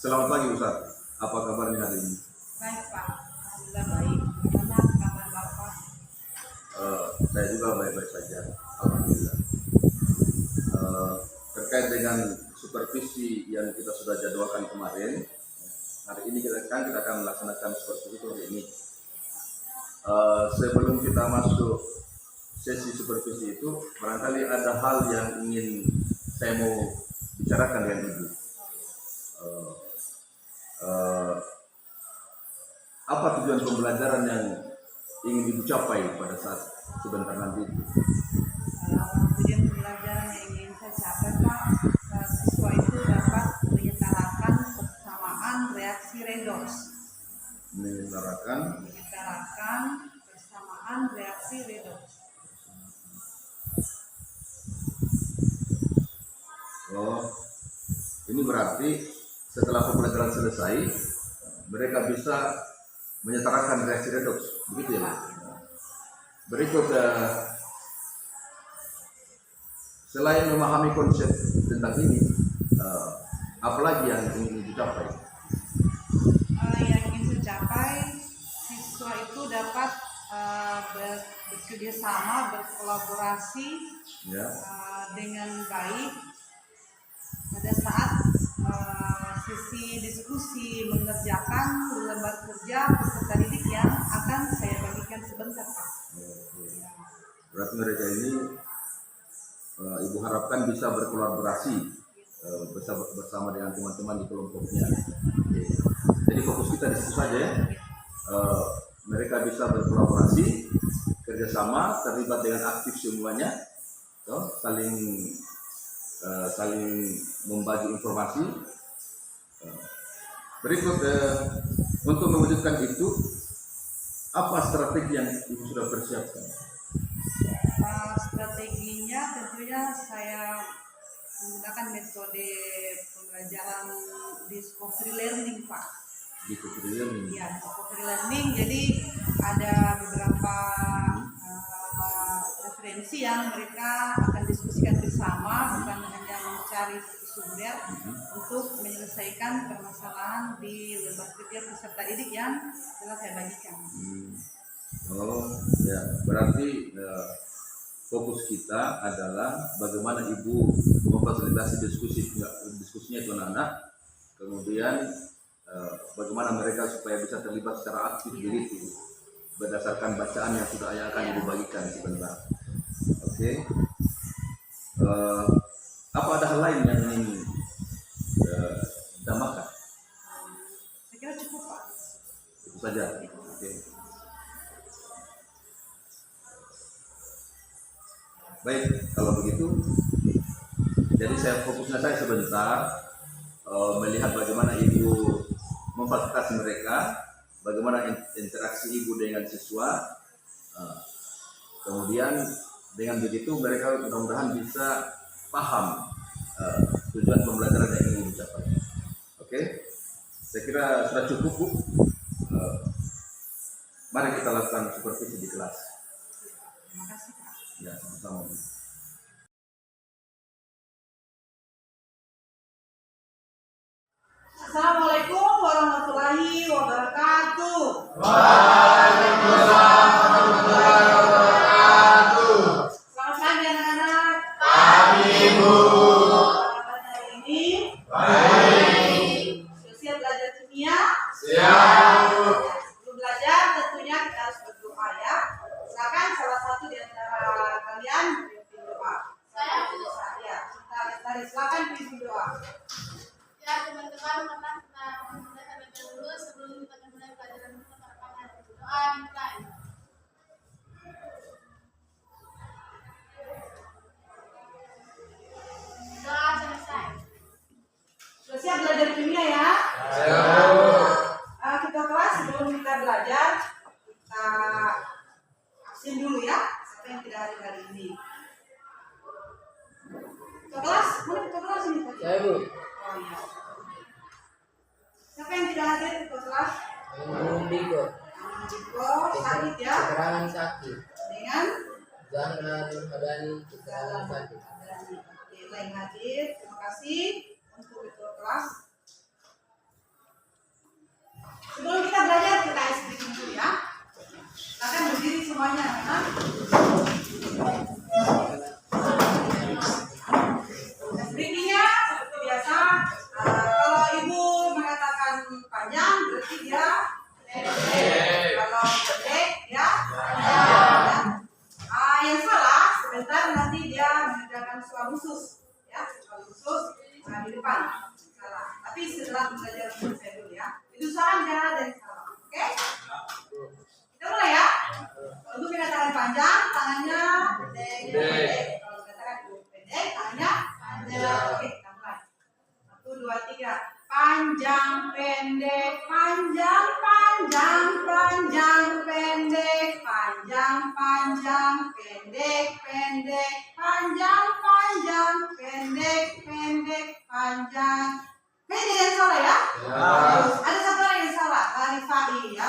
Selamat pagi Ustaz. Apa kabarnya hari ini? Baik Pak, alhamdulillah baik. Bagaimana kabar Bapak? Saya juga baik-baik saja. Alhamdulillah. Terkait dengan supervisi yang kita sudah jadwalkan kemarin, hari ini kita akan melaksanakan supervisi itu hari ini. Sebelum kita masuk sesi supervisi itu, barangkali ada hal yang ingin saya mau bicarakan dengan Ibu. Apa tujuan pembelajaran yang ingin Ibu capai pada saat sebentar nanti itu? Tujuan pembelajaran yang ingin saya capai Pak, siswa itu dapat menyetarakan persamaan reaksi redox. Menyetarakan Persamaan reaksi redox. Ini berarti setelah pembelajaran selesai, mereka bisa menyetarakan reaksi redox, begitu ya? Berikut, selain memahami konsep tentang ini, apalagi yang ingin dicapai? Yang ingin saya capai, siswa itu dapat bekerja sama, berkolaborasi dengan baik pada saat sisi diskusi mengerjakan lembar kerja peserta didik yang akan saya bagikan sebentar Pak. Berarti mereka ini Ibu harapkan bisa berkolaborasi bersama dengan teman-teman di kelompoknya. Jadi fokus kita di situ saja ya. Mereka bisa berkolaborasi, kerjasama, terlibat dengan aktif semuanya, saling membagi informasi. Berikut, untuk mewujudkan itu, apa strategi yang Ibu sudah persiapkan? Strateginya tentunya saya menggunakan metode pembelajaran discovery learning Pak. Discovery learning? Ya, discovery learning. Jadi ada beberapa referensi yang mereka akan diskusikan bersama, bukan hanya mencari satu sumber untuk menyelesaikan permasalahan di lembar kerja peserta didik yang telah saya bagikan. Ya, berarti fokus kita adalah bagaimana Ibu memfasilitasi diskusinya itu anak-anak, kemudian bagaimana mereka supaya bisa terlibat secara aktif begitu berdasarkan bacaan yang sudah akan Ibu bagikan sebentar. Oke. Apa ada hal lain yang ingin ditambahkan? Saya kira cukup Pak. Itu saja. Oke. Baik, kalau begitu, jadi fokusnya saya sebentar melihat bagaimana Ibu memfasilitasi mereka, bagaimana interaksi Ibu dengan siswa, kemudian dengan begitu mereka mudah-mudahan bisa paham tujuan pembelajaran yang ingin dicapai. Oke, saya kira sudah cukup Bu. Mari kita lakukan supervisi di kelas. Terima kasih Pak. Ya, sama-sama. Assalamualaikum warahmatullahi wabarakatuh. Waalaikumsalam warahmatullahi wabarakatuh. Selamat pagi anak-anak. Pagi Bu. Kabar hari ini? Baik. Sudah siap belajar kimia? Siap Bu. Sebelum belajar tentunya kita harus berdoa ya. Silakan salah satu di antara kalian memimpin doa. Saya Bu. Ya, silakan pimpin doa. Ya teman-teman, maka kita memulai dulu sebelum kita mulai pelajaran kita pada doa dimulai. Doa selesai. Sudah siap belajar kimia ya? Siap Bu. Kita kelas sebelum kita belajar kita absen dulu ya. Siapa yang tidak hadir hari ini? Ketua kelas, mana ketua kelas ini tadi? Saya Bu. Oh iya. Siapa yang tidak hadir ketua kelas? Diko. Diko sakit ya? Keterangan sakit. Dengan Zahra Nurhadani keterangan sakit. Oke, lain hadir. Terima kasih untuk ketua kelas. semuanya. Berikutnya seperti biasa, kalau ibu mengatakan panjang berarti dia pendek. Kalau pendek dia panjang. Yang salah sebentar nanti dia mengerjakan soal khusus, ya soal khusus di depan. Salah. Tapi setelah belajar saya dulu ya. Itu salah jangan ada yang salah. Oke? Kita mulai ya. Kalau untuk mengatakan panjang, tangannya pendek. Kalau mengatakan pendek, tangannya panjang. Oke, kita mulai. 1, 2, 3. Panjang, pendek, panjang, panjang, panjang, pendek, panjang, panjang, pendek, pendek, panjang, panjang, pendek, pendek, panjang. Ini tidak salah ya? Terus, ada satu orang yang salah, Rifai ya.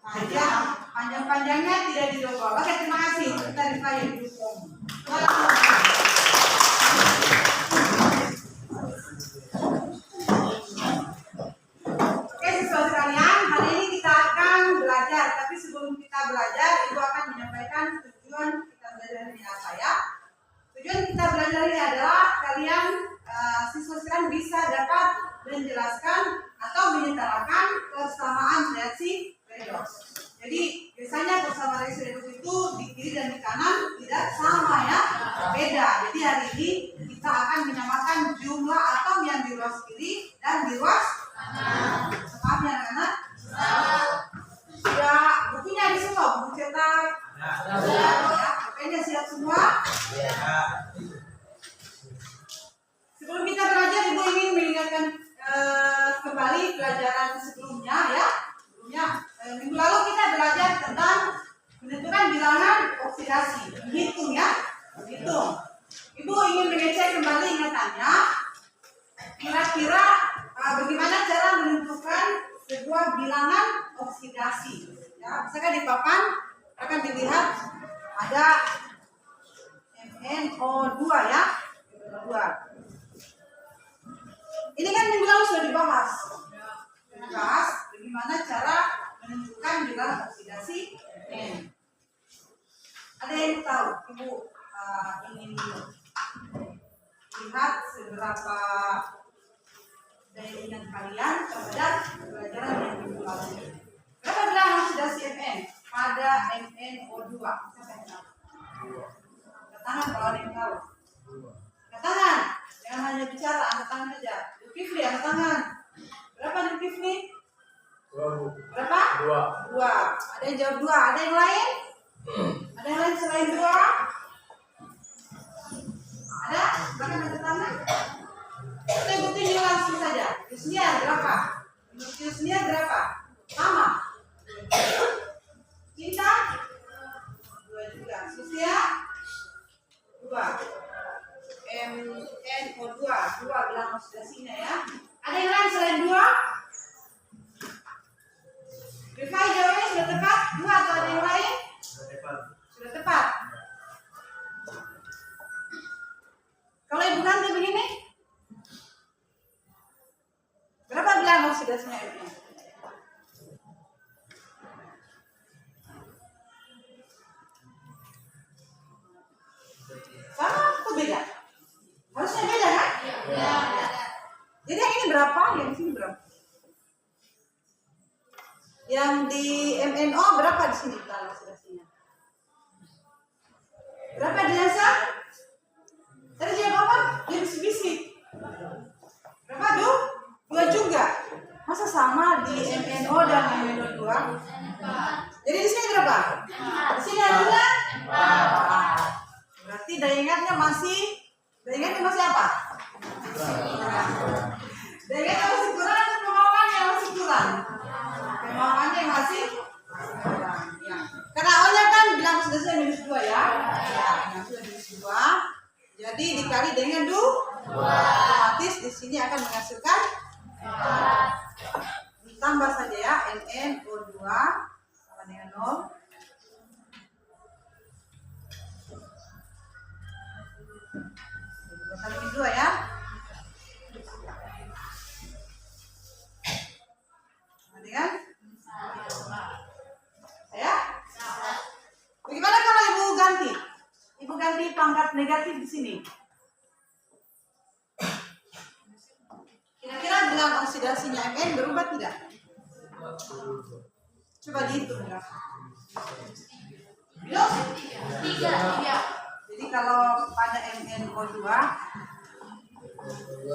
Panjang, panjang-panjangnya tidak dirubah. Oke, terima kasih. Kita Rifai yang didukung. Oke, siswa sekalian, hari ini kita akan belajar. Tapi sebelum kita belajar, Ibu akan menyampaikan tujuan kita belajar ini apa ya. Tujuan kita belajar ini adalah kalian siswa sekalian bisa dapat menjelaskan atau menyetarakan persamaan reaksi redoks. Jadi biasanya persamaan reaksi redoks itu di kiri dan di kanan tidak sama ya, beda. Jadi hari ini kita akan menyamakan jumlah atom yang di ruas kiri dan di ruas kanan. Paham ya anak-anak? Ya, bukunya di semua, buku cetak. Ya, pennya siap semua? Sebelum kita belajar, Ibu ingin mengingatkan kembali pelajaran sebelumnya ya. Minggu lalu kita belajar tentang menentukan bilangan oksidasi. Menghitung ya, menghitung. Ibu ingin mengecek kembali ingatannya. Kira-kira bagaimana cara menentukan sebuah bilangan oksidasi? Ya, misalkan di papan akan dilihat ada MnO2 ya, MnO2. Ini kan minggu lalu sudah dibahas. Bagaimana cara menentukan bilangan oksidasi Mn. Ada yang tahu? Ibu ingin lihat seberapa daya ingat kalian terhadap pelajaran yang minggu lalu. Berapa bilangan oksidasi Mn pada MnO2? Siapa yang tahu? Angkat tangan kalau ada yang tahu. Angkat tangan. Jangan hanya bicara, angkat tangan saja. Zulkifli, angkat tangan. Berapa Zulkifli? Berapa? 2. Ada yang jawab 2. Ada yang lain? Ada yang lain selain 2? Ada? Silakan angkat tangan. Kita ikutin langsung saja. Yusnia berapa? Menurut Yusnia berapa? Sama. Cinta? 2 juga. Susia? 2. MnO2 bilang oksidasinya ya. Ada yang lain selain 2? Rifai jawabnya sudah tepat? 2 atau ada yang lain? Sudah tepat. Kalau Ibu ganti begini, berapa bilangan oksidasinya Mn? Sama atau beda? Harusnya beda kan? Ya. Jadi yang ini berapa? Yang sini berapa? Yang di MnO berapa di sini bilangan oksidasinya? Berapa Dinasa? Tadi jawab apa? Yang bisik-bisik. Berapa 2 juga. Masa sama di MnO dan MnO2? Jadi di sini berapa? Di sini ada 4. Berarti daya ingatnya masih apa? Daya ingatnya masih kurang atau kemauannya masih kurang? Kemauannya masih kurang. Ya. Karena awalnya kan bilang sudah -2 ya. Ya, yang sudah -2. Jadi dikali dengan 2. Otomatis di sini akan menghasilkan 4. Ditambah saja ya, MnO2 sama dengan 0. Kali 2 ya. Ada kan? Ya? sini. Kira-kira dengan oksidasinya MN berubah tidak? Coba dihitung ya. Yuk. Tiga. Jadi kalau pada MnO2 2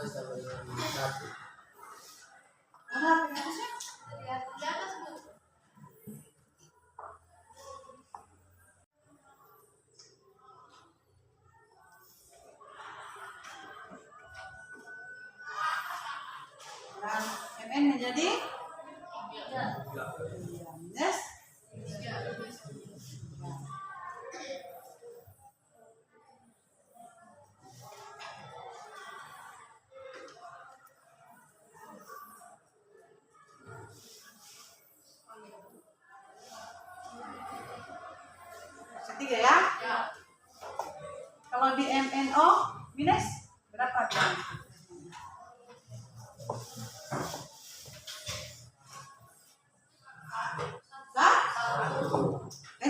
sama dengan 1. apa yang harusnya? Lihat di atas, Bu. Dan Mn menjadi minus ketiga ya. Kalau di MnO minus berapa gram?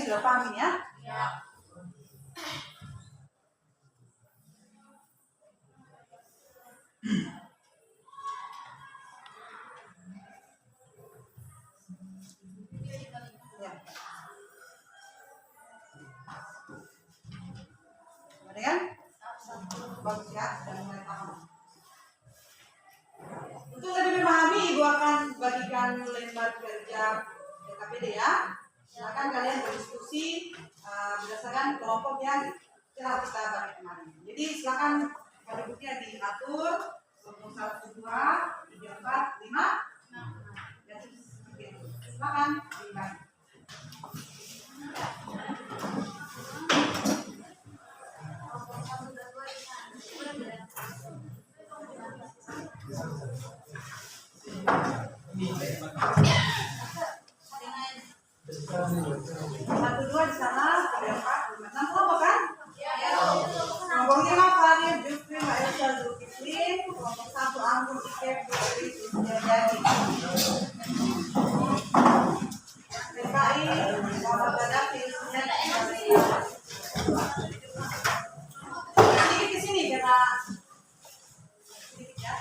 Sudah paham ini ya? Ya. Ada kan? Bagus ya, sudah mulai paham. Untuk lebih memahami, Ibu akan bagikan lembar kerja KPD ya. Silakan kalian berdiskusi berdasarkan kelompok yang telah kita bahas kemarin. Jadi silakan pada bukunya diatur kelompok 1, 2, 3, 4, 5. Ya, silakan dibagi. Satu dua di sana, ada 4, 5, 6 kelompok kan? Kelompoknya apa? Jufri, Mbak Elsa, Zulkifli. Kelompok 1 Anggun, Ikep, Jufri, Jadi. PKI, Muhammad Gaddafi, sedikit ke sini karena sedikit ya.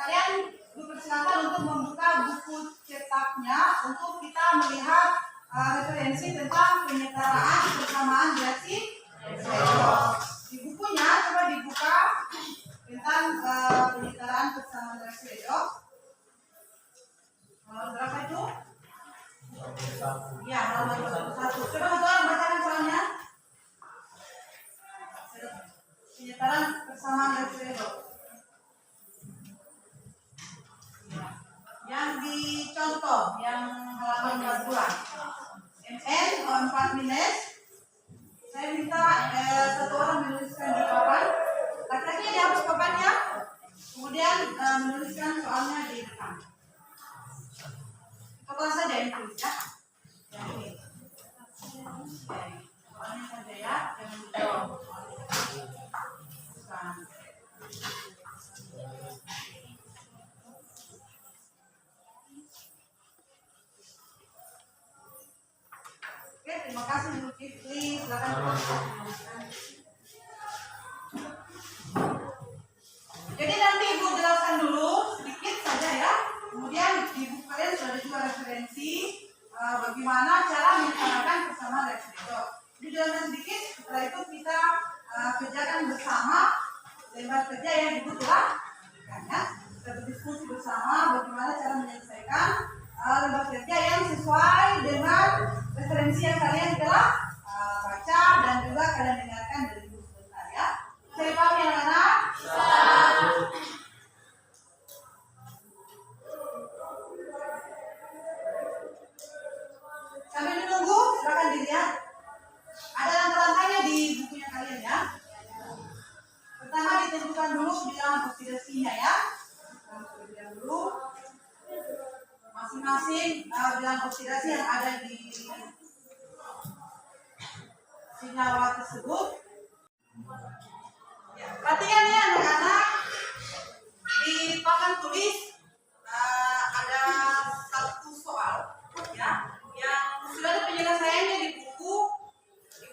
kalian dipersilakan untuk membuka buku cetaknya untuk kita melihat referensi tentang penyetaraan persamaan gerasi redo. Di bukunya coba dibuka tentang penyetaraan persamaan gerasi redo. Berapa itu? Ya, halaman 21. Coba tolong bacakan soalnya. Penyetaraan persamaan gerasi redo. Yang dicontoh, yang halaman 42. MN 4 minus. Saya minta satu orang menuliskan di papan. Laki-laki dihapus papannya. Kemudian menuliskan soalnya di depan. Pokoknya saja yang tulis ya. Yang ini. Soalnya saja ya, jangan dijawab. Oke, terima kasih Bu Kifli. Silakan melanjutkan. Jadi nanti Ibu jelaskan dulu sedikit saja ya. Kemudian di buku kalian sudah ada juga referensi bagaimana cara menyetarakan persamaan gerasi redo. Jadi jelaskan sedikit. Setelah itu kita kerjakan bersama lembar kerja yang Ibu telah berikan ya. Kita berdiskusi bersama bagaimana cara menyelesaikan lembar kerja yang sesuai dengan referensi yang kalian telah baca dan juga kalian dengarkan dari buku sebentar ya. Saya paham ya anak-anak? Sambil menunggu, silakan dilihat. Ada langkah-langkahnya di bukunya kalian ya. Pertama ditentukan dulu bilangan oksidasinya ya. Kita dulu masing-masing bilangan oksidasi yang ada di senyawa tersebut. Ya, perhatikan ya anak-anak, di papan tulis ada satu soal ya yang sudah ada penyelesaiannya di buku.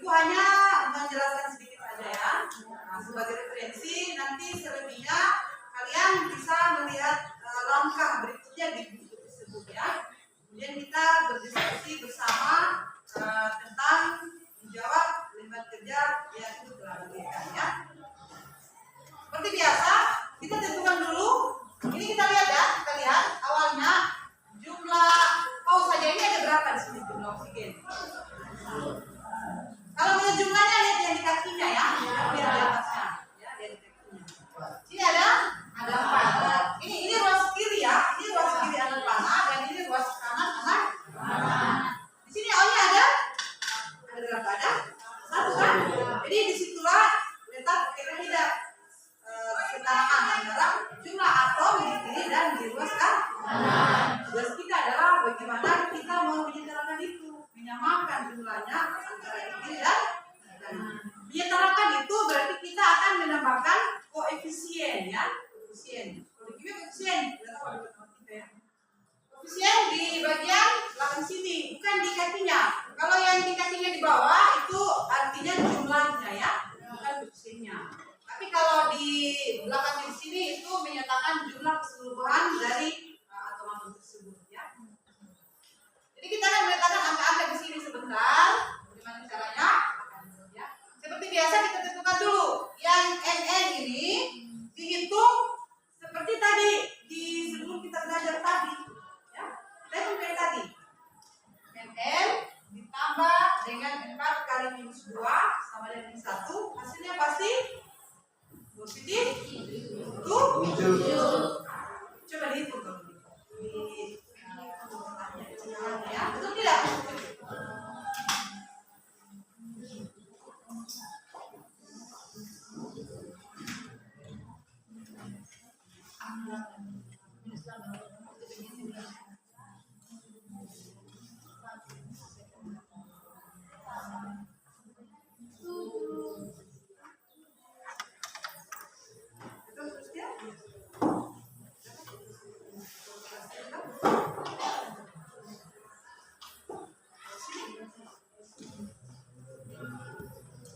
Ibu hanya menjelaskan sedikit saja ya. Nah, sebagai referensi nanti selebihnya kalian bisa melihat langkah berikutnya di buku tersebut ya. Kemudian kita berdiskusi bersama tentang menjawab lembar kerja yang itu telah diberikan ya. Seperti biasa, kita tentukan dulu. Ini kita lihat ya, kita lihat awalnya jumlah saja ini ada berapa di sini jumlah oksigen. Kalau melihat jumlahnya lihat yang di kakinya ya, lihat di atasnya, ya di kakinya. Sini ada 4. Ini ruas kiri ya, ini ruas kiri anak panah dan ini ruas kanan anak panah. Di sini awalnya ada berapa ada? 1 kan? Jadi disitulah letak kira-kira kesetaraan antara jumlah atom di kiri dan di ruas kanan. Tugas kita adalah bagaimana kita mau menyetarakan itu, menyamakan jumlahnya antara di kiri dan kanan. Menyetarakan itu berarti kita akan menambahkan koefisien ya, koefisien. Koefisien di bagian belakang sini, bukan di kakinya. Kalau yang di kakinya di bawah itu artinya jumlahnya ya, bukan koefisiennya. Tapi kalau di belakang di sini itu menyatakan jumlah keseluruhan dari atom-atom tersebut ya. Jadi kita akan meletakkan angka-angka di sini sebentar. Bagaimana caranya? Ya. Seperti biasa kita tentukan dulu yang NN ini dihitung seperti tadi di sebelum kita belajar tadi. Ya. Kita hitung kayak tadi. NN ditambah dengan 4 kali minus 2 sama dengan 1, hasilnya pasti positif. Tuh. Coba dihitung kalau ya, betul tidak?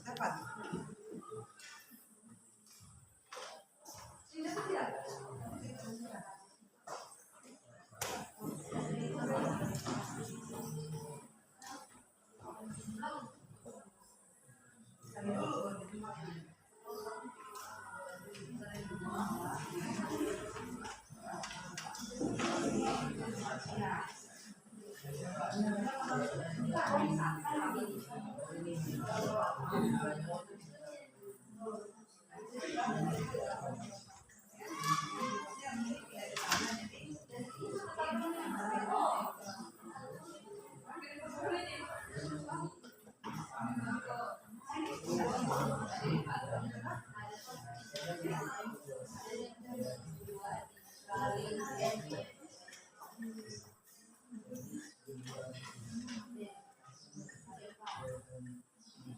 Dapat.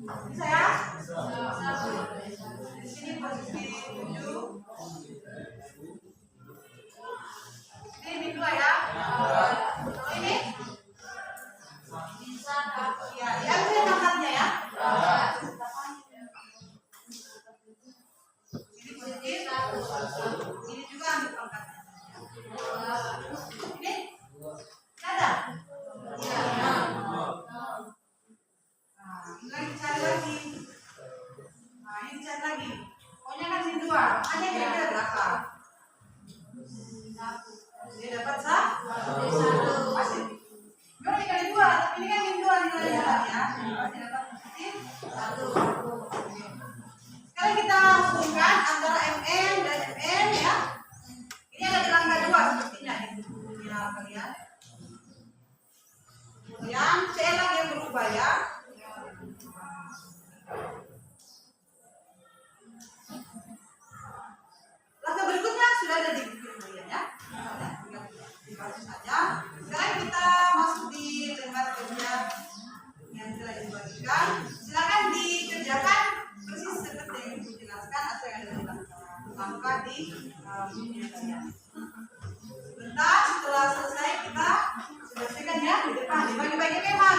Bisa ya? Di sini posisi 7. Ini 2 ya. Kalau ini? Ya, yang saya makannya ya. Ini positif. Ini juga ambil pangkatnya. Ini? Ada? Ini lagi cari lagi. Nah, ini cari lagi. Pokoknya kan ini 2. Hanya kira-kira berapa? Dia dapat satu. Pasti. Memang dikali 2, tapi ini kan min 2 nilainya tadi ya. Pasti dapat positif 1. Sekarang kita hubungkan antara MN dan MN ya. Ini ada di angka 2 sepertinya di terminal kalian. Kemudian C lagi yang berubah ya. Langkah berikutnya sudah ada di buku kalian ya. Tinggal dibaca saja. Sekarang kita masuk di lembar kerja yang telah dibagikan. Silakan dikerjakan persis seperti yang Ibu jelaskan atau yang ada di angka di buku kalian. Sebentar setelah selesai kita selesaikan ya di depan. Dibagi-bagi memang.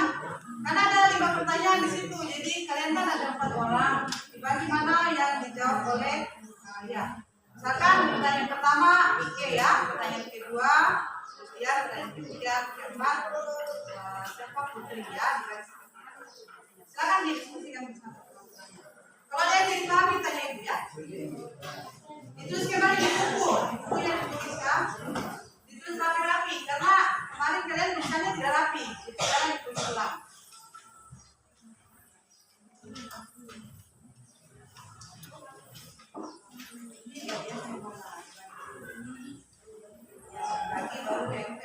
Karena ada 5 pertanyaan di situ. Jadi kalian kan ada 4 orang. Dibagi mana yang dijawab oleh ya. Misalkan pertanyaan pertama Ike ya, pertanyaan kedua Lucia, pertanyaan ketiga, keempat siapa Putri ya. Silakan didiskusikan bersama. Kalau ada yang tidak paham tanya Ibu ya. Dituliskan kembali di buku yang dituliskan, ditulis rapi-rapi karena kemarin kalian tulisannya tidak rapi, jadi sekarang ditulis ulang. Lagi baru yang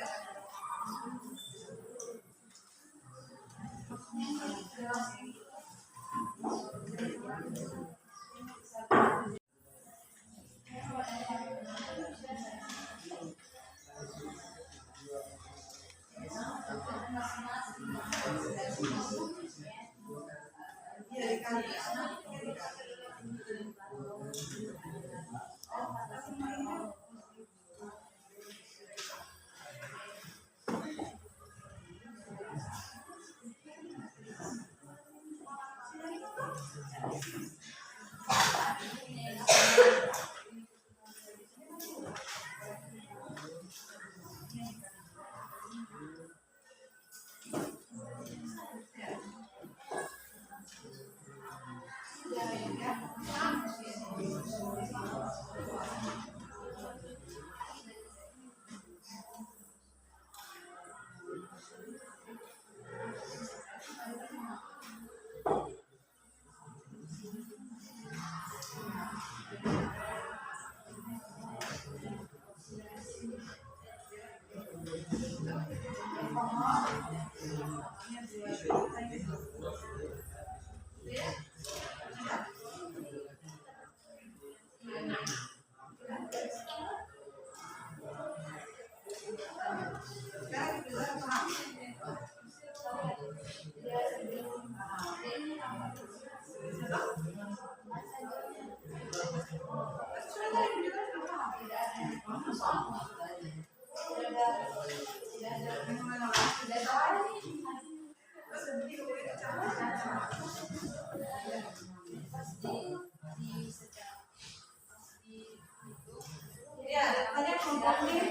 ya, tanya kelompok ini.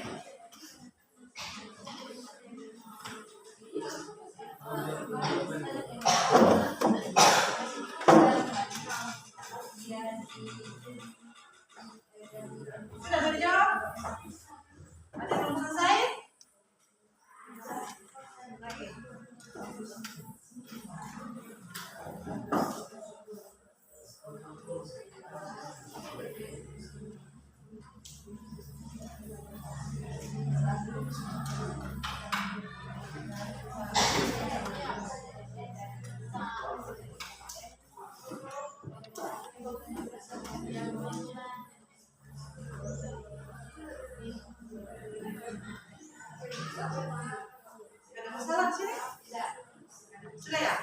Sudah terjawab? Ada yang belum selesai? Lagi. Ada masalah di sini? Sudah ya?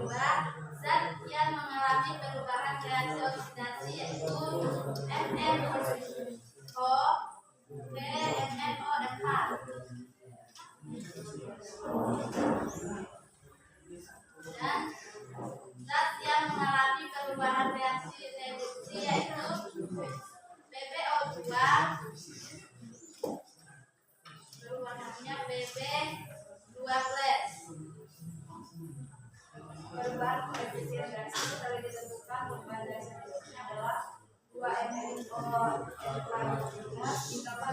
zat yang mengalami perubahan reaksi oksidasi yaitu MnO, NMNOFH. Dan zat yang mengalami perubahan reaksi reduksi yaitu BbO2, perubahannya Bb12. Perubahan koefisien reaksi telah ditentukan. Perubahan reaksi reduksinya adalah 2MnO ditambah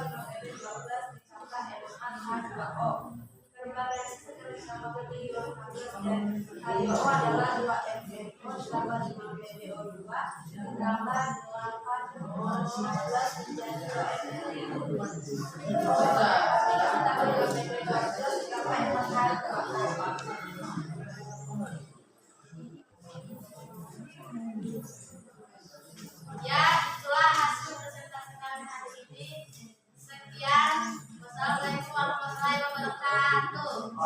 2Bb12 ditambah NH2O. Perubahan reaksi setelah disamakan di 216 dan HIO adalah 2MnO ditambah 5BbO2 ditambah 8O15 menjadi 2MnO ditambah 5Bb12 ditambah NH2O. Ya, itulah hasil presentasi kami hari ini. Sekian. Wassalamualaikum warahmatullahi wabarakatuh.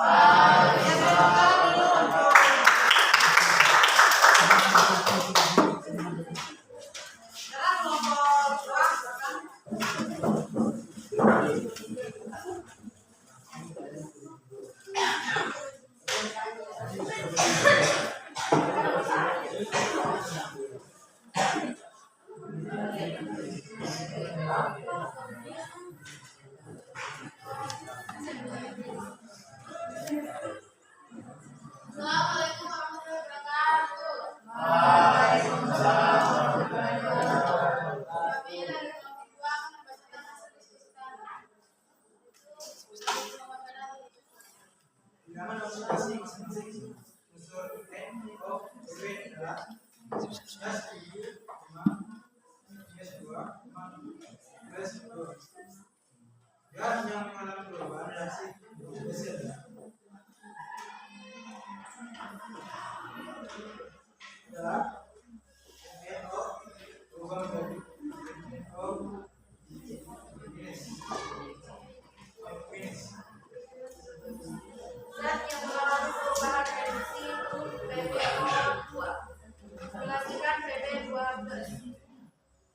Assalamualaikum warahmatullahi wabarakatuh. Kami dari kelompok 2 akan membacakan hasil diskusi kami. Irama nominasi masing-masing unsur N, O, W adalah plus 7, 5, minus 2, 5, plus 2. Gas yang mengalami perubahan reaksi oksidasi adalah NO berubah menjadi NO minus. Zat yang mengalami perubahan reaksi itu BbO2. Menghasilkan Bb12.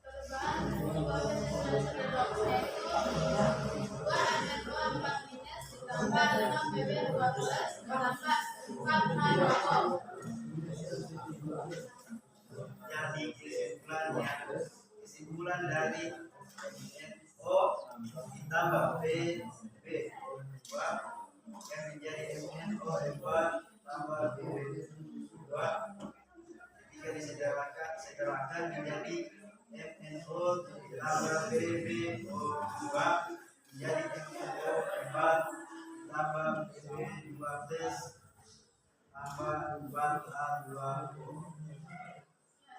Perubahan Bb12 yaitu 2MnO4- ditambah 5BB12 ditambah 4H2O. Jadi kesimpulan dari NO ditambah BB2 yang menjadi MnO4 tambah BB2 ketika disederhanakan menjadi MnO tambah BB2 menjadi MnO4 tambah BB12 tambah 4H2O.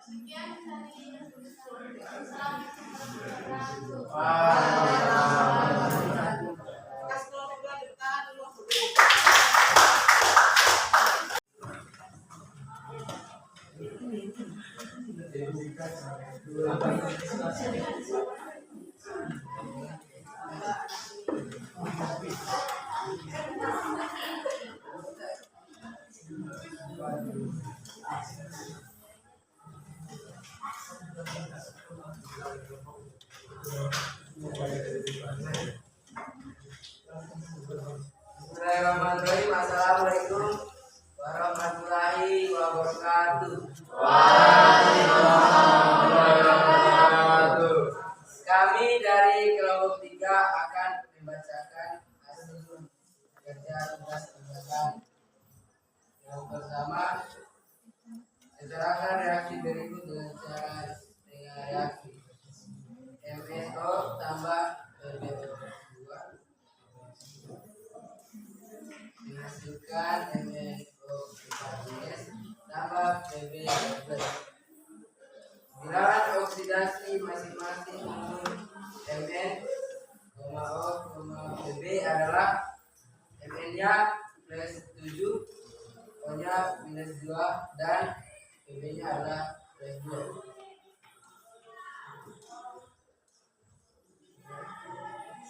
Sekian dari Assalamualaikum warahmatullahi wabarakatuh. Kas kelompok 2 bertahan dulu. Bismillahirrahmanirrahim. Assalamualaikum warahmatullahi wabarakatuh. Kami dari kelompok 3 akan membacakan hasil kerja tugas tindakan. Yang pertama, keterangan reaksi berikut dengan reaksi MnO tambah BB2 menghasilkan MnO3 tambah BB12. Bilangan oksidasi masing-masing unsur Mn, O, Bb adalah Mn-nya plus 7, O-nya minus 2, dan Bb-nya adalah plus 2.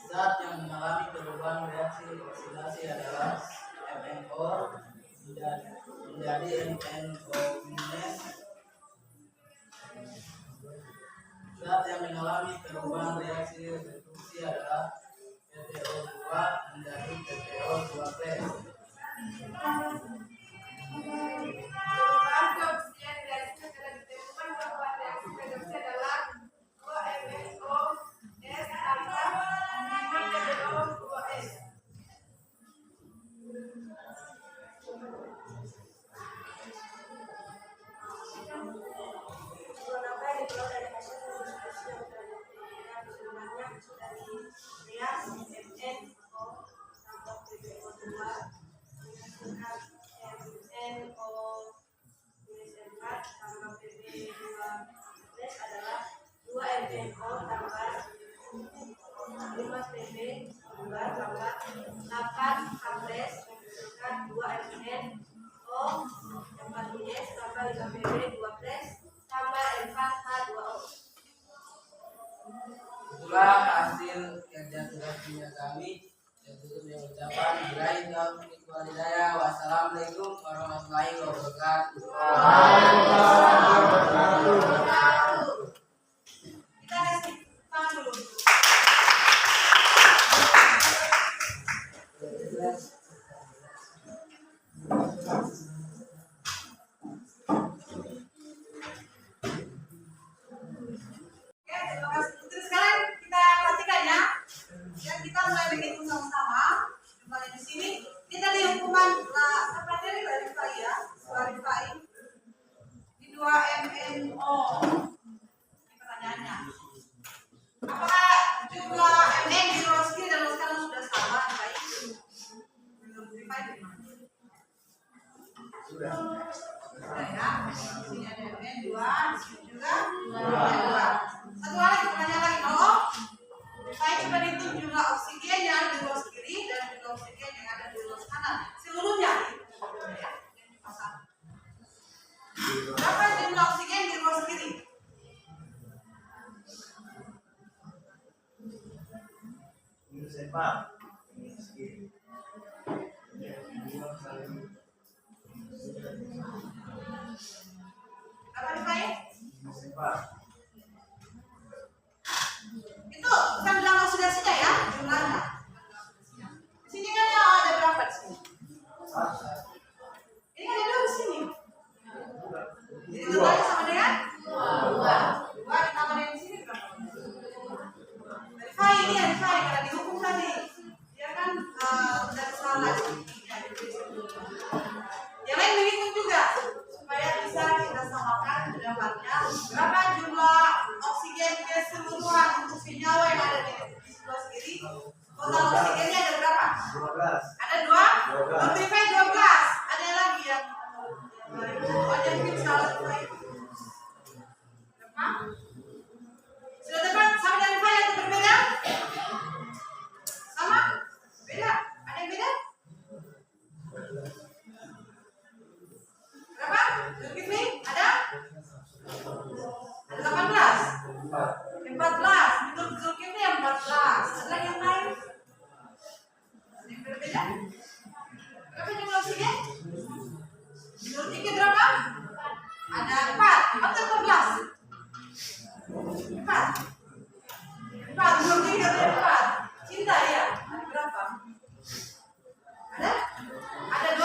Zat yang mengalami perubahan reaksi oksidasi adalah MnO menjadi menjadi MNO minus. Zat yang mengalami perubahan reaksi reduksi adalah PTO2 menjadi PTO2 plus. Perubahan keoksidan reaksi adalah ditemukan bahwa reaksi reduksi adalah 2MnO(S) tambah 5 PbO2s. Apa yang diperoleh dari hasil diskusi yang tadi sebenarnya dari reaksi MnO tambah PbO2 menghasilkan MnO minus 4 tambah Pb2 plus adalah 2 MnO tambah 5 Pb2 tambah 8 H plus menghasilkan 2 MnO 4s tambah 5 Pb2 plus tambah 4H2O. Itulah hasil kerja tugas kimia kami. Saya tutup dengan ucapan billahi taufiq wal hidayah. Wassalamualaikum warahmatullahi wabarakatuh. Kita kasih tangan dulu. Ya, terima kasih. Terus sekarang kita perhatikan ya. Ya, kita mulai menghitung sama-sama. Kembali di sini. Kita di hukuman materi verify ya. Verify. Di 2MnO. Ini pertanyaannya. Apakah jumlah Mn di ruang kiri dan ruang kanan sudah sama? Baik. Belum verify di mana? Sudah ya. Di sini ada Mn 2, di sini juga 2. Satu lagi pertanyaan lagi, oh, saya coba dihitung jumlah oksigen yang ada di ruang kiri dan jumlah oksigen yang ada di ruang kanan. Seluruhnya. Ya, pasang. Berapa jumlah oksigen di ruang kiri? Minus 4. Berapa dipakai? Minus 4. Itu bukan bilang oksidasinya ya, jumlahnya. Di sini kan ya ada berapa di sini? Ini kan ada 2 di sini. Jadi totalnya sama dengan 2. 2 ditambah dengan di sini berapa? Verify ini ya, verify karena dihukum tadi. Dia kan udah salah. Yang lain menghitung juga supaya bisa kita samakan jawabannya. Berapa jumlah oksigen keseluruhan untuk senyawa yang ada di sebelah kiri? Total oksigennya ada berapa? 12. Ada 2? Verify 12. Ada lagi yang ada mungkin salah verify. Berapa? Sudah tepat sama dengan verify atau berbeda? Sama? Beda? Ada yang beda? Berapa? Zulkifli? Ada? Ada 18? 14. Menurut Zulkifli yang 14. Ada lagi yang lain? Ada yang berbeda? Berapa jumlah oksigen? Menurut Ike berapa? Ada 4. 4 atau 14? 4. 4. Menurut Ike ada 4. Cinta ya? Ada berapa? Ada? Ada 2?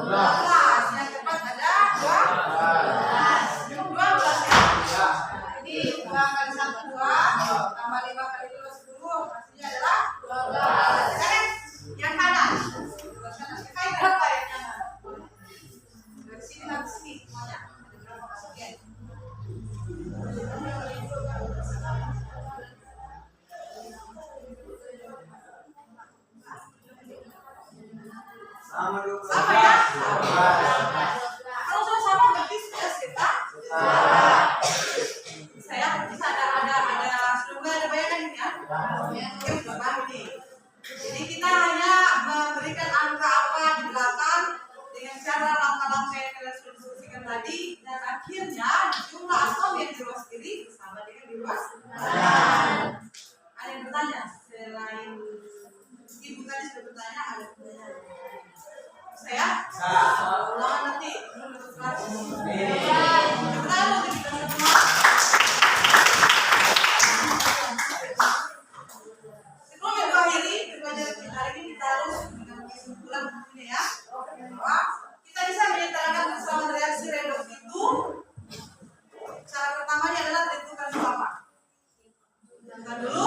12. Yang tepat ada 12. Cukup 12 ya? Jadi 2 kali 1 2 tambah 5 kali 2 10 hasilnya adalah 12. Sekarang yang kanan. Kayak berapa yang kanan? Dari sini sampai sini semuanya. Ada berapa oksigen? Sama 12. Sama ya? Kalau sudah sama berarti sudah sekitar. Saya bisa ada sudah ada bayangan ini ya. Oke, sudah paham nih. Jadi kita hanya memberikan angka apa di belakang dengan cara langkah-langkah yang kita sudah diskusikan tadi dan akhirnya jumlah atom yang di ruas kiri sama dengan di ruas kanan. Ada yang bertanya selain ibu tadi sudah bertanya, ada pertanyaan? Saya? Ulangan nanti. Bravo kita semua. Sebelum kita akhiri pelajaran kita hari ini, kita harus mengambil kesimpulan ini ya. Bahwa kita bisa menyatakan bersama reaksi redoks itu. Cara pertamanya adalah tentukan dulu apa? Tentukan dulu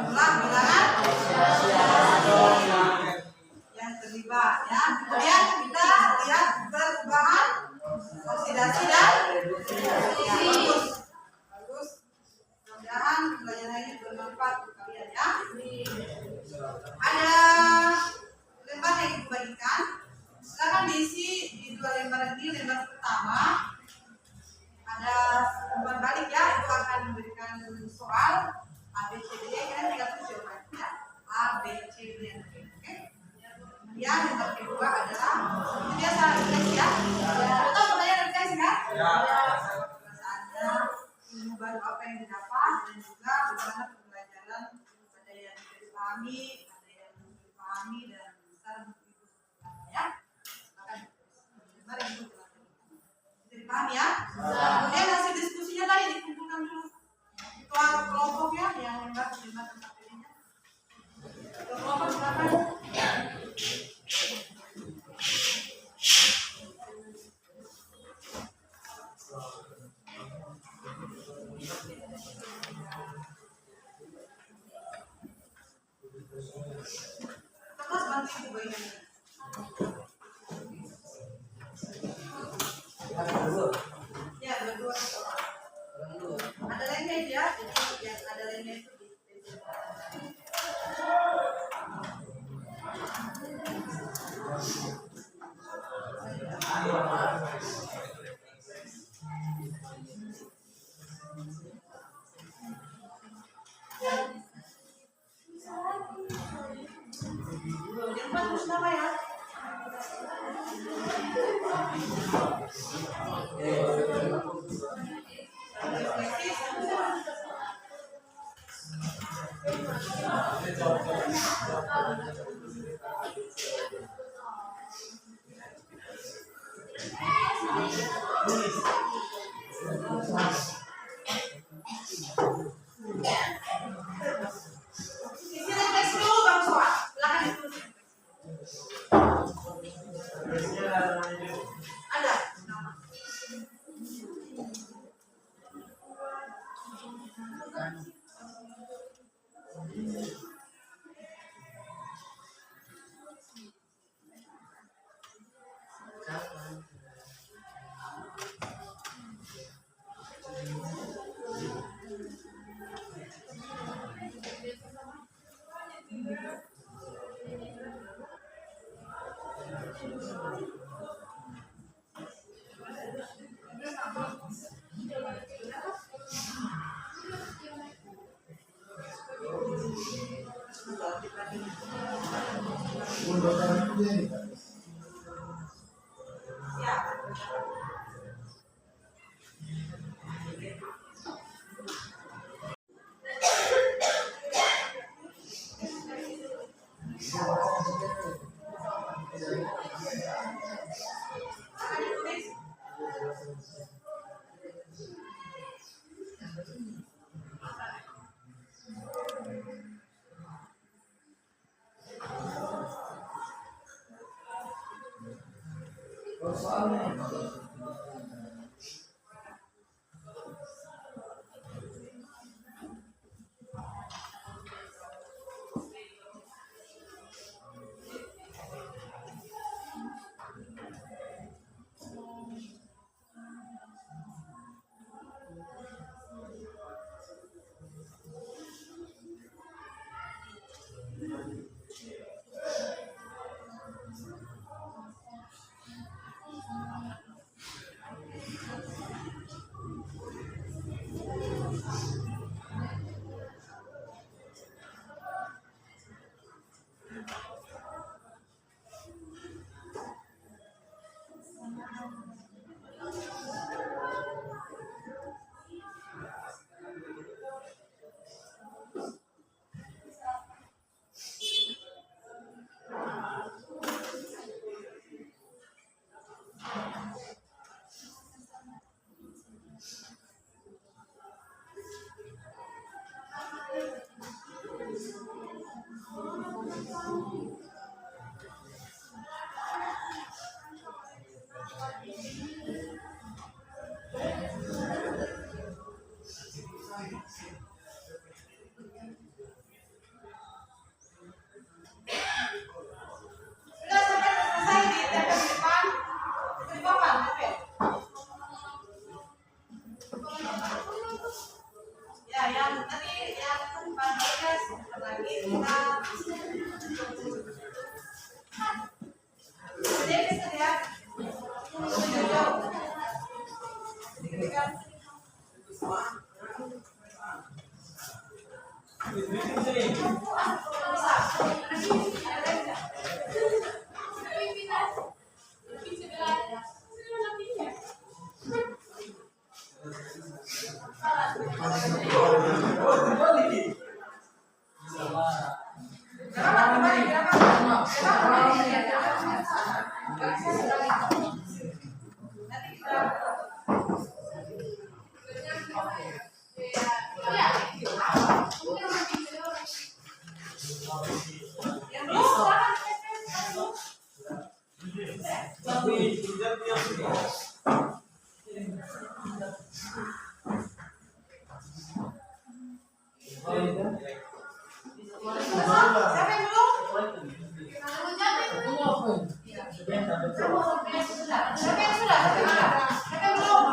jumlah bilangan yang terlibat ya. Kemudian kita lihat perubahan oksidasi dan ya, bagus. Mudah-mudahan pelajaran ini bermanfaat untuk kalian ya. Ada lembar yang dibagikan. Silakan diisi di 2 lembar ini. Lembar pertama ada umpan balik ya, itu akan memberikan soal A, B, C, D, kan tinggal tulis jawabannya A, B, C, D, oke. Kemudian lembar kedua adalah ini biasa tulis ya. Betul pertanyaan tulis kan? Ya. Ada ilmu baru apa yang didapat dan juga bagaimana pembelajaran, ada yang tidak dipahami, ada yang dipahami dan cara mengikuti ya. Mari kita dipahami ya. Kemudian hasil diskusinya tadi dikumpulkan dulu. Ketua kelompoknya yang lembar tempat pilihnya. Ketua kelompok silakan. Terus bantu ibu bagian ini. Ya, berdua. Ada lainnya ya, jadi yang ada lainnya itu di Irfan terus nama ya. Isi refleksi dulu Bang Soal. Silakan ditulis. Ada nama. Ya. Sudah sampai selesai di tembok depan. Di papan, Tepet. Ya, yang tadi yang panjangnya sebentar lagi kita jadi bisa lihat jauh-jauh. Dikit-dikit. Siapa yang belum? Siapa yang sudah? Siapa yang belum?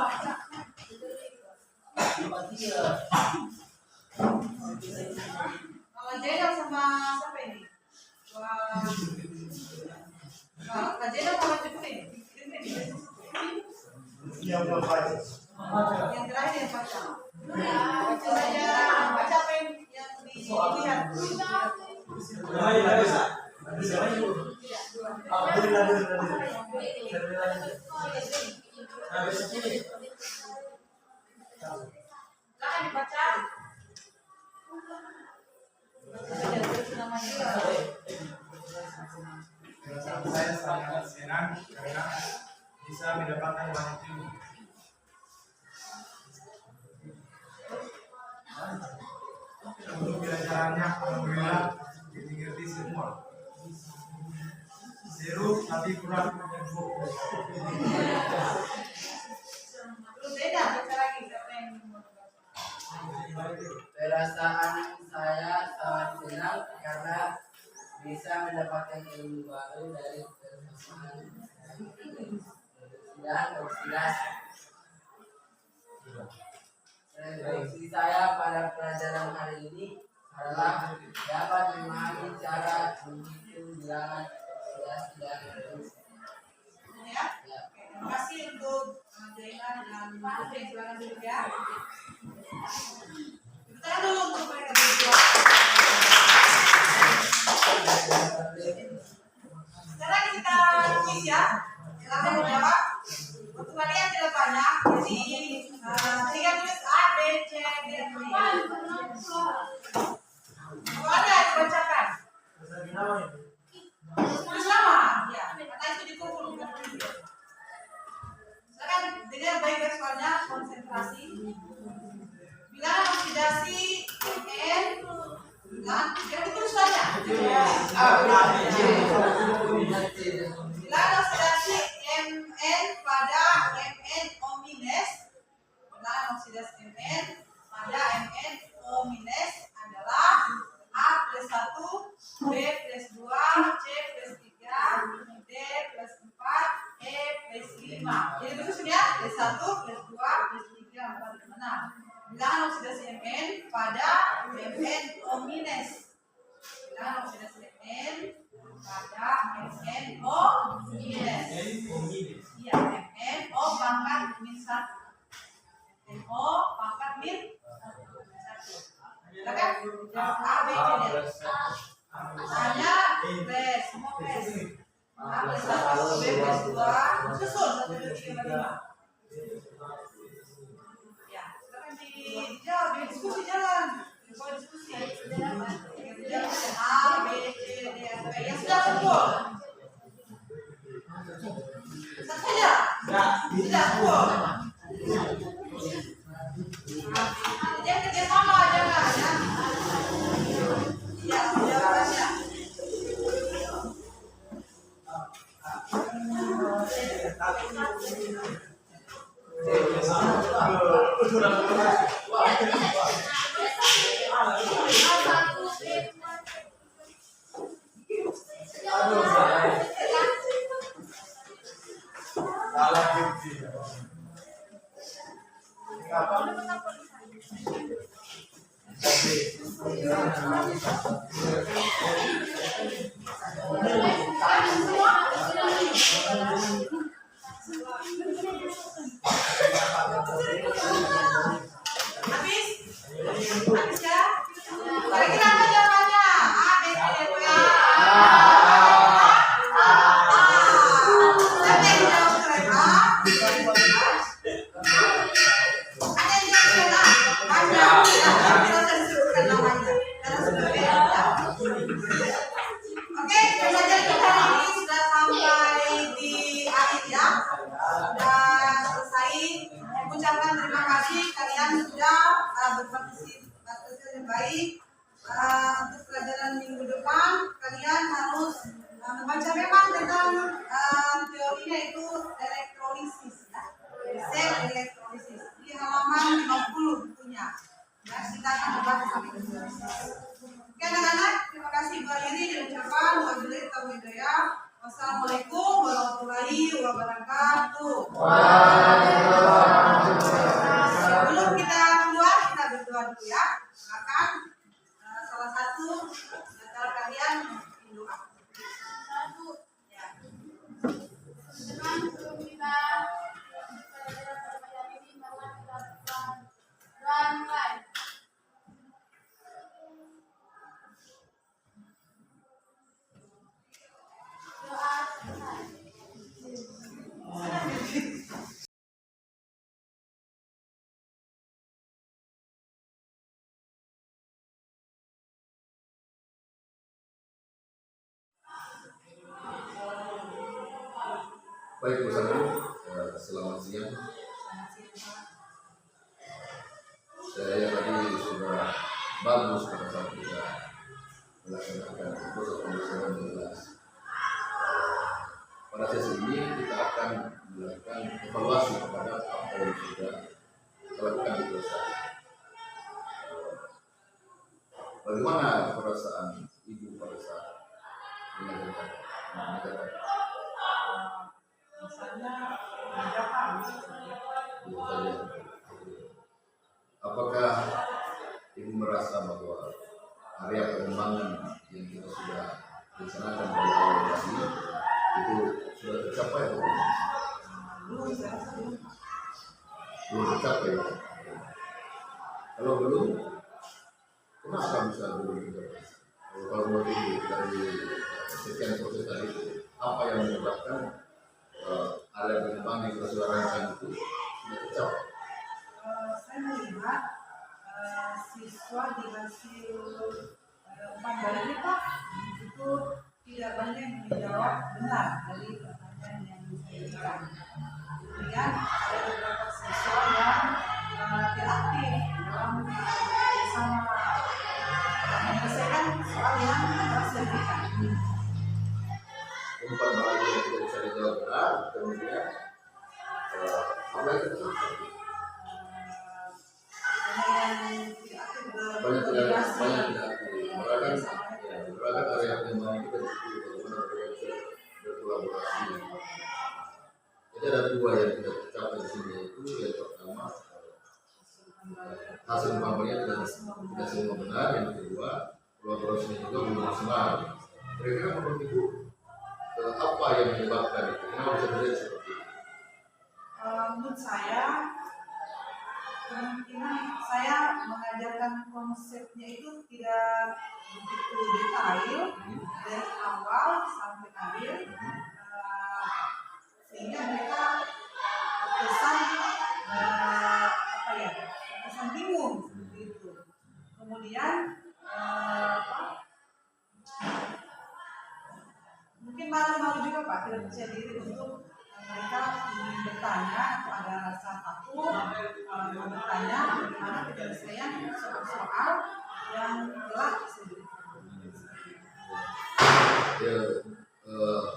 Kalau Jenal sama siapa ini? Kak Jenal sama Jepri. Yang terakhir yang baca. Baca saja. Baca apa yang dilihat. Silakan dibaca. Saya sangat senang karena bisa mendapatkan banyak ilmu. Untuk pelajarannya alhamdulillah dimengerti semua. Seru tapi kurang fokus. Terus beda baca lagi siapa yang Perasaan saya sangat senang karena bisa mendapatkan ilmu baru dari persamaan dan oksidasi. Refleksi saya pada pelajaran hari ini adalah dapat memahami cara menghitung bilangan oksidasi dan reduksi. ya? Terima kasih untuk Jaina dan Putri. Silakan duduk ya. Kita dulu untuk mereka berdua. Sekarang kita kuis ya. Silakan menjawab. Untuk kalian tidak banyak, jadi tinggal tulis A, B, C, D, E. Kalau ada dibacakan. Tulis nama, ya. Kata itu dikumpulkan. Silakan dengar baik-baik soalnya, konsentrasi. Bilangan oksidasi N, bilangan yang ditulis saja. Bilangan oksidasi Mn pada MnO minus. Bilangan oksidasi Mn pada MnO minus adalah A plus 1, B plus 2, C plus 3, D plus 4, E plus 5. Jadi betul ya? Plus 1, plus 2, plus 3, 4, 5. Bilangan oksidasi Mn pada MnO minus. Bilangan oksidasi Mn pada MnO minus. Iya, MnO pangkat min 1. NO pangkat min 1. Silakan jawab A, B, C, D. Hanya plus, semua plus. A plus 1, B plus 2, susul 1, 2, 3, 5. Ya, silakan dijawab, diskusi jalan. Kalau diskusi, A, B, C, D, F, E. Yang sudah kumpul. Saja. Tidak kumpul. Jangan kerjasama, jangan ya. Ya, jawabannya. Habis ya? Kira-kira apa jawabannya? A, B, C, D, E, F. Siapa yang jawab keren? A? Ada yang jawab keren A? Ada. Tapi kita disebutkan namanya. Karena sebenarnya ada. Oke, pembelajaran kita hari ini sudah sampai di akhir ya. Sudah selesai. Ucapkan terima kasih kalian sudah berpartisipasi dengan baik. Untuk pelajaran minggu depan kalian harus membaca memang tentang teorinya itu elektrolisis ya. Sel elektrolisis di halaman 50 bukunya. Ya, kita akan membahas sampai ke situ. Oke anak-anak, terima kasih Bu Airi diucapkan wabillahi taufiq hidayah. Wassalamualaikum warahmatullahi wabarakatuh. Sebelum kita keluar kita berdoa dulu ya. Silakan salah satu antara kalian berdoa. Ya. Dengan sebelum kita pelajaran pada ini, mari kita doa mulai. Doa mulai. Baik Bu Sandro, selamat siang. Saya tadi sudah bagus pada saat kita melaksanakan proses pembersihan jelas. Pada sesi ini kita akan melakukan evaluasi kepada apa yang sudah dilakukan di proses. Bagaimana perasaan Ibu pada saat mengerjakan? Misalnya mengerjakan Apakah Ibu merasa bahwa area pengembangan yang kita sudah rencanakan dari awal tadi itu sudah tercapai atau belum? Belum tercapai. Kalau belum, kenapa bisa belum tercapai? Kalau menurut Ibu dari sekian proses tadi, apa yang menyebabkan area pengembangan yang kita sudah rancang itu sudah tercapai? Saya melihat siswa di hasil umpan balik Pak itu tidak banyak yang menjawab benar dari pertanyaan yang saya berikan. Kemudian ada beberapa siswa yang tidak aktif dalam bersama menyelesaikan soal yang telah saya berikan. Umpan balik yang tidak bisa dijawab benar, kemudian apa yang kita lakukan? Banyak tidak aktif. Mereka area pengembangan kita di situ bagaimana mereka bisa berkolaborasi. Jadi ada dua yang tidak tercapai di sini, yaitu yang pertama hasil pembangunannya tidak semua benar, yang kedua kolaborasinya juga belum maksimal. Kira-kira menurut Ibu apa yang menyebabkan itu? Kenapa bisa terjadi seperti itu? Menurut saya kemungkinan saya mengajarkan konsepnya itu tidak begitu detail dari awal sampai akhir, sehingga mereka terkesan bingung seperti itu. Kemudian mungkin malu-malu juga Pak, tidak percaya diri untuk mereka ingin bertanya atau ada rasa takut bertanya bagaimana penyelesaian soal-soal yang telah disebutkan. Ya,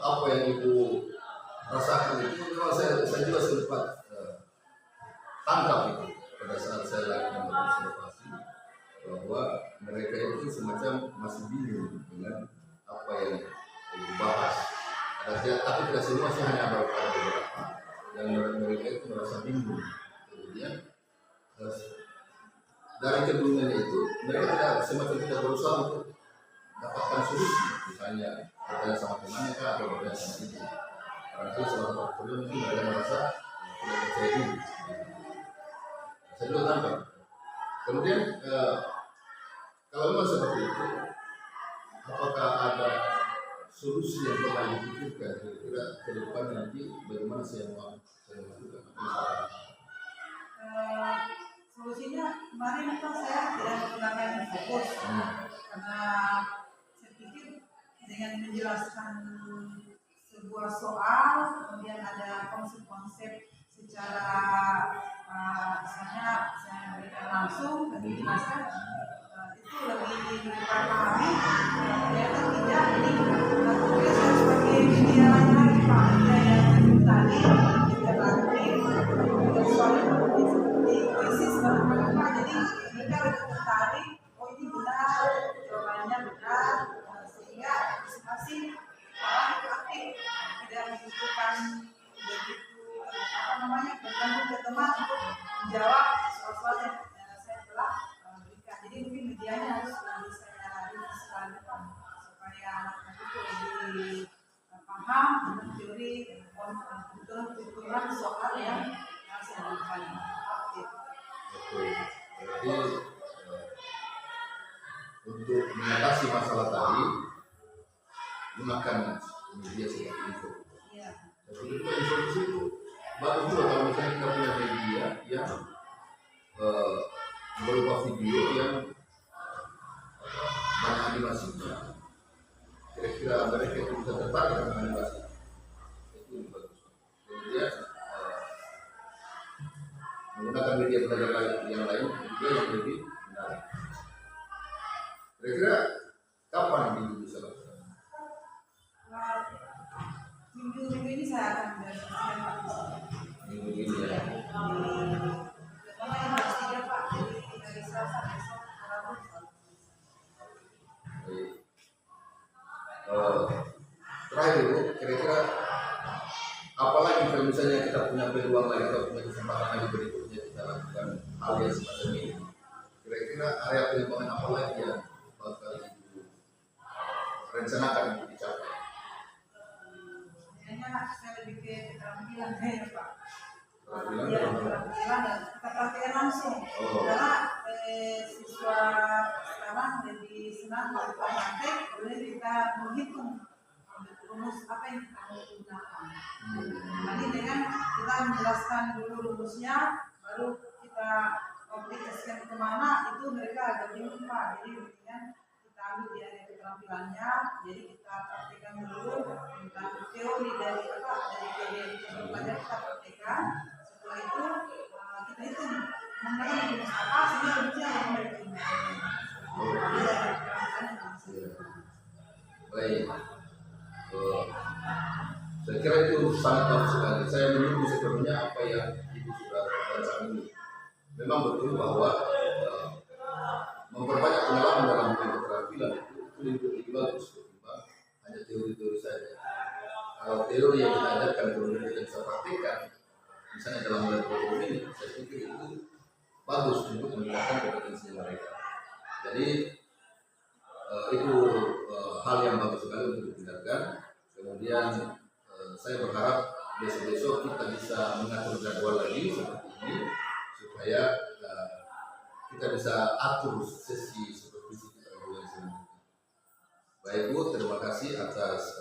apa yang Ibu rasakan itu memang saya juga sempat tangkap itu pada saat saya lakukan observasi bahwa mereka itu semacam masih bingung dengan apa yang dibahas. Tapi tidak semua sih, hanya ada beberapa yang mereka itu merasa bingung. Kemudian dari kebingungan itu mereka tidak berusaha untuk dapatkan solusi, misalnya bertanya sama temannya kah atau bertanya sama ibu. Barangkali salah satu faktornya mungkin mereka merasa tidak percaya diri. Saya juga tangkap. Kemudian kalau memang seperti itu, apakah ada solusi yang telah dipikirkan kira-kira ke depan nanti bagaimana saya melakukan? Solusinya kemarin kan saya tidak menggunakan fokus karena saya pikir dengan menjelaskan sebuah soal kemudian ada konsep-konsep secara misalnya saya berikan langsung dan dijelaskan itu lebih dipahami. Ternyata tidak, ini tentunya saya sebagai media lagi Pak, media yang tadi interaktif soalnya seperti krisis barangkali Pak, jadi mereka lebih tertarik, oh ini benar, jawabannya benar, sehingga partisipasi orang itu aktif, tidak membutuhkan begitu bergabung ke teman untuk menjawab soal-soal yang saya telah berikan. Jadi mungkin medianya harus lebih saya revisikan depan supaya anak-anak itu lebih paham tentang teori kebetulan soal yang saya berikan. Jadi untuk mengatasi masalah tadi gunakan media seperti itu. Jadi informasi itu bagus juga kalau misalnya kita punya media yang berupa video yang banyak animasinya. Kira-kira mereka itu bisa tertarik dengan animasi. Itu bagus. Kemudian menggunakan media belajar yang lain juga yang lebih menarik. Kira-kira kapan ini bisa lakukan? Minggu ini saya akan menjelaskan Pak. Minggu ini ya. Yang harus tidak Pak, dari Selasa besok Rabu. Terakhir Bu, kira-kira apalagi kalau misalnya kita punya peluang lagi atau punya kesempatan lagi berikutnya kita lakukan hal yang semacam ini, kira-kira area pengembangan apa lagi yang bakal Ibu rencanakan untuk dicapai? Kayaknya saya lebih ke keterampilan kayaknya Pak. Keterampilan Ya, keterampilan dan kita praktekkan langsung. Karena siswa sekarang lebih senang melakukan praktek, kemudian kita menghitung rumus apa yang kita mau gunakan. Nanti dengan kita menjelaskan dulu rumusnya, baru kita aplikasikan kemana, itu mereka agak bingung Pak. Jadi mendingan kita ambil di area keterampilannya, jadi kita praktekkan dulu tentang teori dari teori yang kita praktekkan. Setelah itu kita hitung menggunakan rumus apa sehingga rumusnya yang mereka ingat. Baik. Saya kira itu sangat bagus sekali. Saya menunggu sebenarnya apa yang Ibu sudah baca ini. Memang betul bahwa memperbanyak pengalaman dalam bidang keterampilan itu lebih bagus ketimbang hanya teori-teori saja. Kalau teori yang kita ajarkan kemudian kita bisa praktikkan, misalnya dalam laboratorium ini, saya pikir itu bagus untuk meningkatkan kompetensi mereka. Jadi itu hal yang bagus sekali untuk ditingkatkan. Kemudian saya berharap besok-besok kita bisa mengatur jadwal lagi seperti ini supaya kita bisa atur sesi supervisi kita yang selanjutnya. Baik Bu, terima kasih atas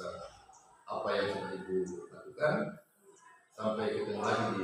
apa yang sudah Ibu lakukan. Sampai ketemu lagi di